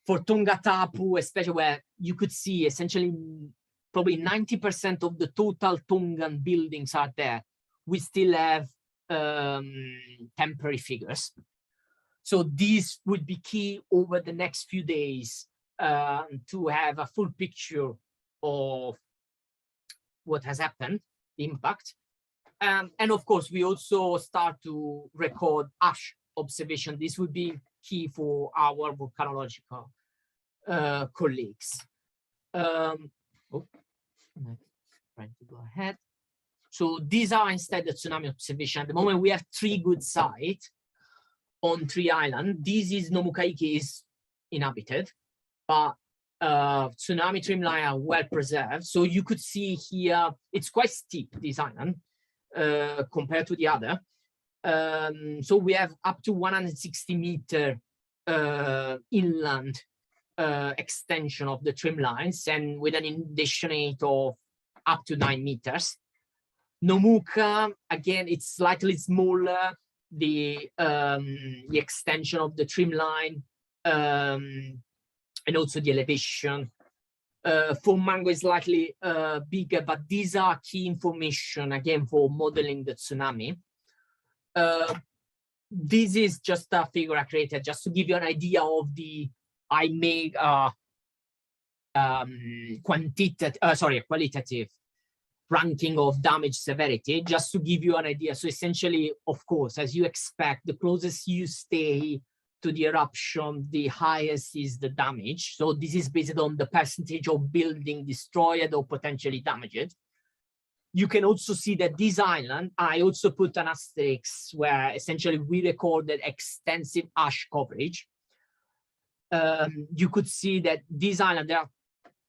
Speaker 3: For Tonga Tapu, especially where you could see essentially probably 90% of the total Tongan buildings are there, we still have temporary figures. So these would be key over the next few days to have a full picture of what has happened, the impact. And of course, we also start to record ash observation. This would be key for our volcanological colleagues. I'm trying to go ahead. So these are instead the tsunami observation. At the moment, we have 3 good sites on 3 islands. This is Nomukha is inhabited, but tsunami trimline are well preserved. So you could see here, it's quite steep, this island, compared to the other. So we have up to 160 meter inland extension of the trim lines, and with an inundation rate of up to 9 meters. Nomukha, again, it's slightly smaller, the extension of the trim line, and also the elevation. For Mango is slightly bigger, but these are key information, again, for modeling the tsunami. This is just a figure I created just to give you an idea of the, I made qualitative ranking of damage severity, just to give you an idea. So essentially, of course, as you expect, the closest you stay to the eruption, the highest is the damage. So this is based on the percentage of building destroyed or potentially damaged. You can also see that this island, I also put an asterisk where essentially we recorded extensive ash coverage. You could see that these islands, they are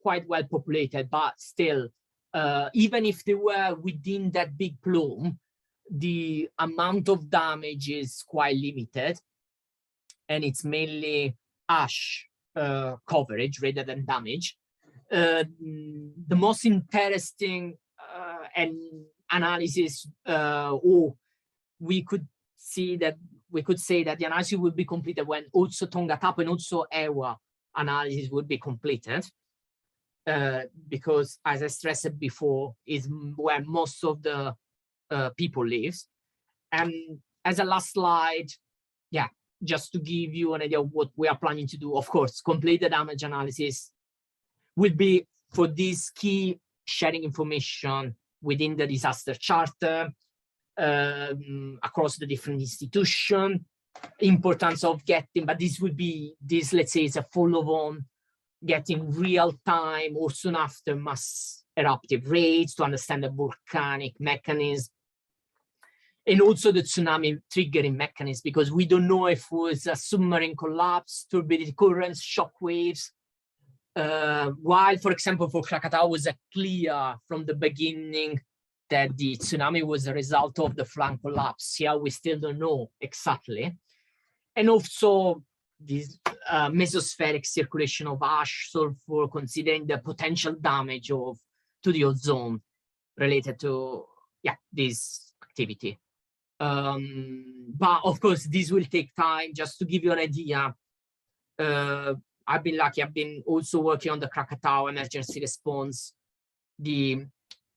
Speaker 3: quite well populated, but still, even if they were within that big plume, the amount of damage is quite limited. And it's mainly ash coverage rather than damage. The most interesting and analysis, or we could say that the analysis will be completed when also Tonga Tap and also Ewa analysis would be completed, because, as I stressed before, is where most of the people lives. And as a last slide, yeah, just to give you an idea of what we are planning to do. Of course, complete the damage analysis will be for this key sharing information within the disaster charter, across the different institutions, importance of getting, but this would be, let's say, is a follow-on, getting real-time or soon after mass eruptive rates to understand the volcanic mechanism, and also the tsunami triggering mechanism, because we don't know if it was a submarine collapse, turbidity currents, shock waves, while, for example, for Krakatau was clear from the beginning that the tsunami was a result of the flank collapse. Here we still don't know exactly. And also this mesospheric circulation of ash, sulfur, considering the potential damage to the ozone related to this activity. But of course, this will take time. Just to give you an idea, I've been lucky. I've been also working on the Krakatau emergency response. The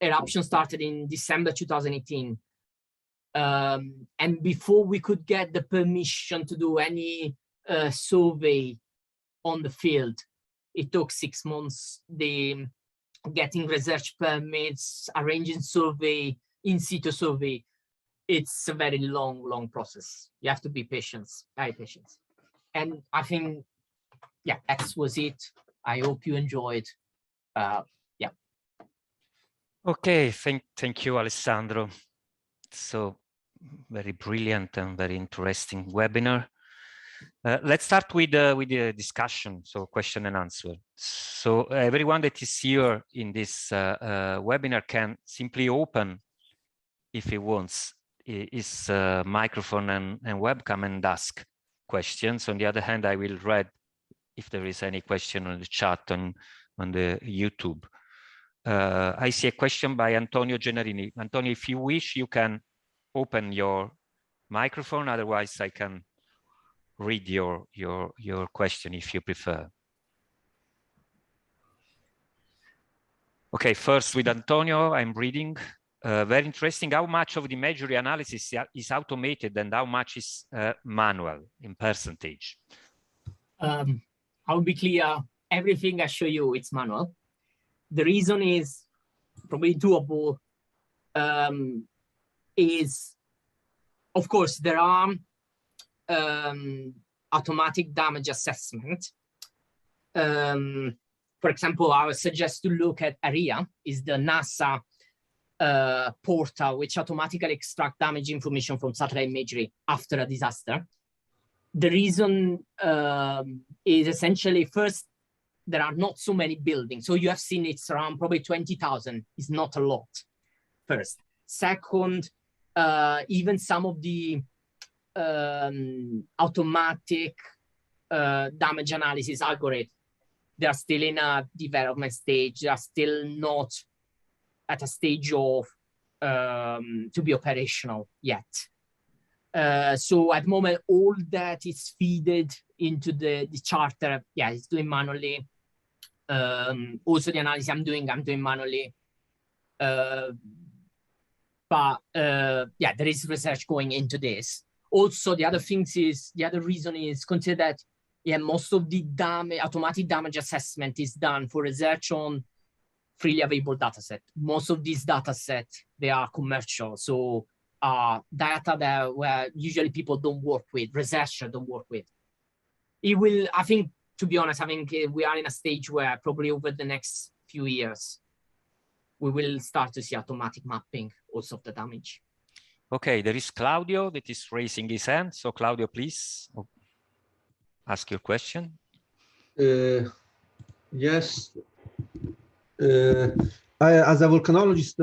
Speaker 3: eruption started in December 2018. And before we could get the permission to do any survey on the field, it took 6 months. Getting research permits, arranging survey, in situ survey, it's a very long process. You have to be patient, very patient. And I think, yeah, that was it. I hope you enjoyed.
Speaker 1: Okay, thank you, Alessandro. So very brilliant and very interesting webinar. Let's start with the discussion, so question and answer. So everyone that is here in this webinar can simply open, if he wants, his microphone and webcam and ask questions. On the other hand, I will read if there is any question on the chat on the YouTube. I see a question by Antonio Gennarini. Antonio, if you wish, you can open your microphone. Otherwise, I can read your question if you prefer. Okay, first with Antonio, I'm reading. Very interesting. How much of the imagery analysis is automated and how much is manual in percentage?
Speaker 3: I'll be clear. Everything I show you, it's manual. The reason is probably doable. Is, of course, there are automatic damage assessment. For example, I would suggest to look at ARIA, is the NASA portal, which automatically extract damage information from satellite imagery after a disaster. The reason is essentially, first, there are not so many buildings. So you have seen it's around probably 20,000. It's not a lot, first. Second, even some of the automatic damage analysis algorithm, they are still in a development stage. They are still not at a stage of to be operational yet. So at the moment, all that is fed into the charter. Yeah, it's doing manually. Also the analysis I'm doing manually. But yeah, there is research going into this. Also, the other reason is consider that, yeah, most of the automatic damage assessment is done for research on freely available dataset. Most of these dataset, they are commercial. So data that where usually people don't work with, researchers don't work with. It will, I think, to be honest, I think we are in a stage where probably over the next few years, we will start to see automatic mapping also of the damage.
Speaker 1: Okay, there is Claudio that is raising his hand. So Claudio, please ask your question.
Speaker 4: Yes. As a volcanologist,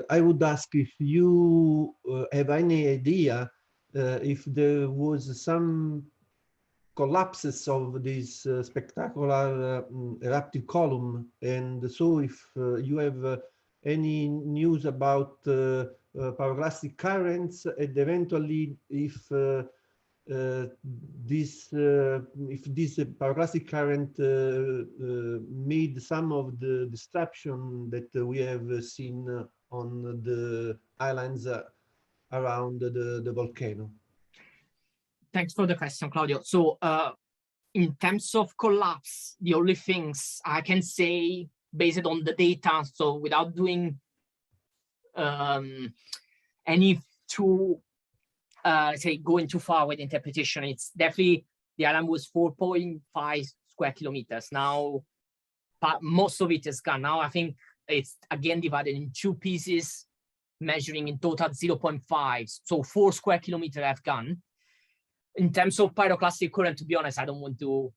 Speaker 4: I would ask if you have any idea if there was some collapses of this spectacular eruptive column, and so if you have any news about pyroclastic currents, and eventually if this pyroclastic current made some of the destruction that we have seen on the islands around the volcano.
Speaker 3: Thanks for the question, Claudio. So in terms of collapse, the only things I can say based on the data, so without doing any too, say, going too far with interpretation, it's definitely the island was 4.5 square kilometers. Now, most of it is gone. Now I think it's again divided in two pieces, measuring in total 0.5. So 4 square kilometers have gone. In terms of pyroclastic current, to be honest, I don't want to,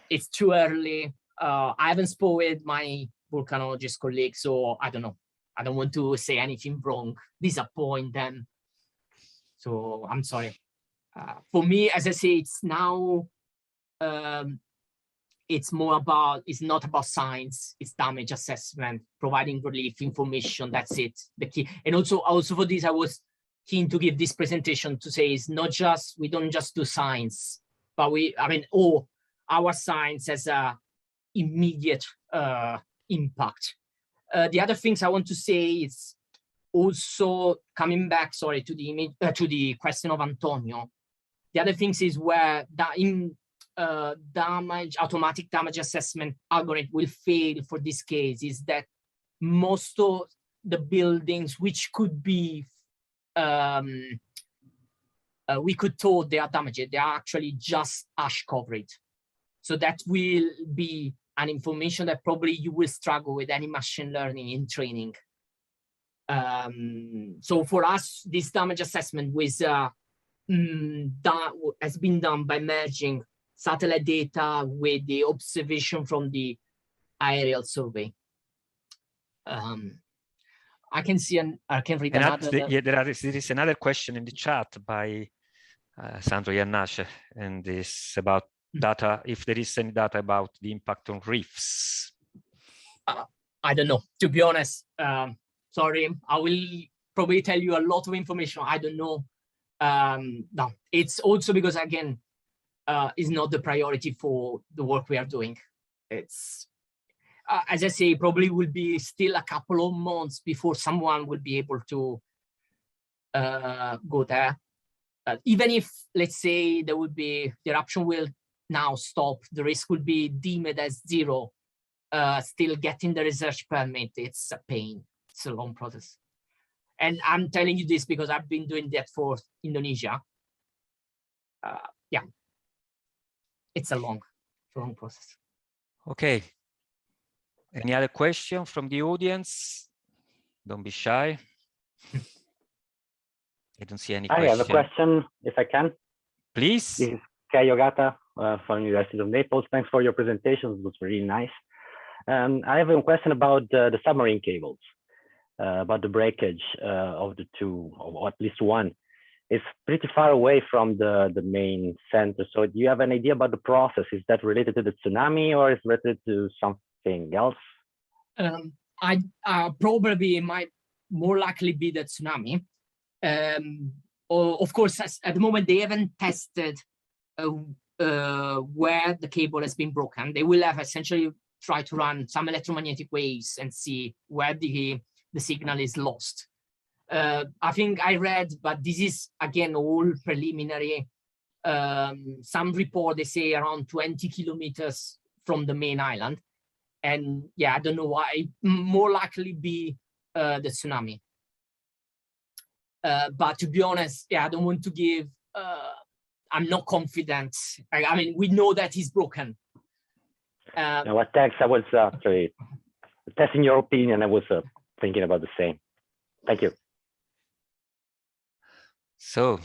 Speaker 3: it's too early. I haven't spoken with my volcanologist colleague, so I don't know. I don't want to say anything wrong, disappoint them. So I'm sorry. For me, as I say, it's now, it's more about, it's not about science, it's damage assessment, providing relief information, that's it, the key. And also for this, I was keen to give this presentation to say it's not just, we don't just do science, but our science has a immediate impact. The other things I want to say is also coming back, sorry, to the image, to the question of Antonio. The other things is where automatic damage assessment algorithm will fail for this case is that most of the buildings which could be we could thought they are damaged, they are actually just ash covered. So that will be an information that probably you will struggle with any machine learning in training. So for us, this damage assessment was has been done by merging satellite data with the observation from the aerial survey. I can see I can read another.
Speaker 1: There is another question in the chat by Sandro Iannace, and this about data, if there is any data about the impact on reefs.
Speaker 3: I don't know, to be honest. Sorry, I will probably tell you a lot of information. I don't know. No, it's also because, again, it's not the priority for the work we are doing. It's, as I say, probably will be still a couple of months before someone will be able to go there. Even if, let's say, there would be, the eruption will now stop, the risk would be deemed as zero. Still getting the research permit, it's a pain. It's a long process. And I'm telling you this because I've been doing that for Indonesia. Yeah, it's a long process.
Speaker 1: Okay. Any other question from the audience? Don't be shy. I don't see any question.
Speaker 5: I have a question, if I can.
Speaker 1: Please.
Speaker 5: This is Caio Gata from University of Naples. Thanks for your presentation. It was really nice. I have a question about the submarine cables, about the breakage of the two, or at least one. It's pretty far away from the main center. So do you have an idea about the process? Is that related to the tsunami or is it related to something else?
Speaker 3: I probably might more likely be the tsunami. Of course, at the moment, they haven't tested where the cable has been broken. They will have essentially try to run some electromagnetic waves and see where the signal is lost. I think I read, but this is again all preliminary. Some report they say around 20 kilometers from the main island, and yeah, I don't know why. More likely be the tsunami. But to be honest, yeah, I don't want to give. I'm not confident. I mean, we know that he's broken.
Speaker 5: No, thanks. I was actually testing your opinion. I was thinking about the same. Thank you.
Speaker 1: So,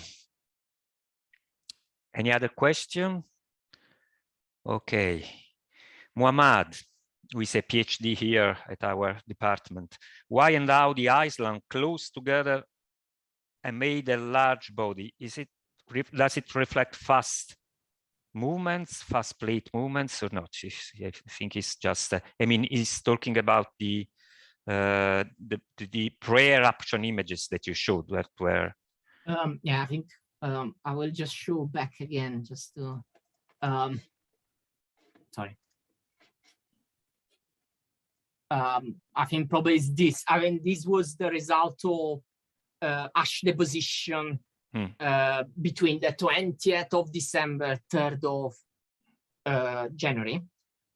Speaker 1: any other question? Okay. Muhammad, who is a PhD here at our department. Why and how the island close together and made a large body? Does it reflect fast movements, fast plate movements or not? I think it's just, I mean, he's talking about the the pre-eruption images that you showed were
Speaker 3: yeah, I think I will just show back again just to sorry. I think probably it's this. I mean, this was the result of ash deposition between the 20th of December, 3rd of January.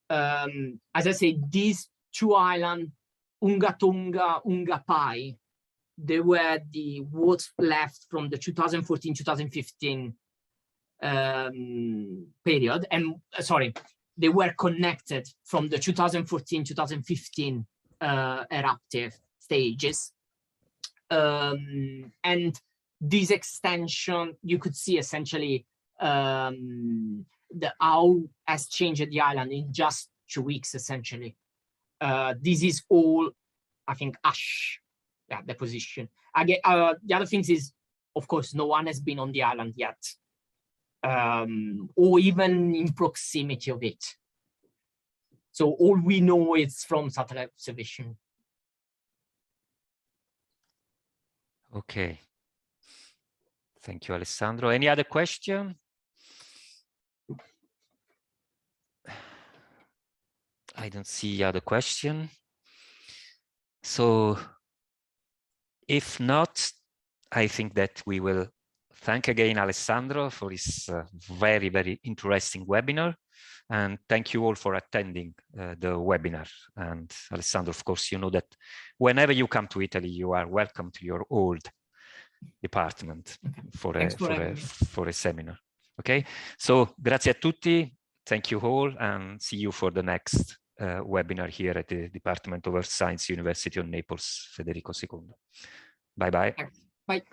Speaker 3: As I said, these two islands, Hunga Tonga-Hunga Pai, they were what's left from the 2014-2015 period. And sorry, they were connected from the 2014-2015 eruptive stages. And this extension, you could see essentially how has changed the island in just 2 weeks, essentially. This is all, I think, ash deposition. Again, the other things is, of course, no one has been on the island yet, or even in proximity of it. So all we know is from satellite observation.
Speaker 1: Okay. Thank you, Alessandro. Any other question? I don't see other question. So if not, I think that we will thank again Alessandro for his very, very interesting webinar. And thank you all for attending the webinar. And Alessandro, of course, you know that whenever you come to Italy, you are welcome to your old department for a seminar. Okay, so grazie a tutti. Thank you all, and see you for the next webinar here at the Department of Earth Science, University of Naples, Federico II. Bye-bye.
Speaker 3: Bye.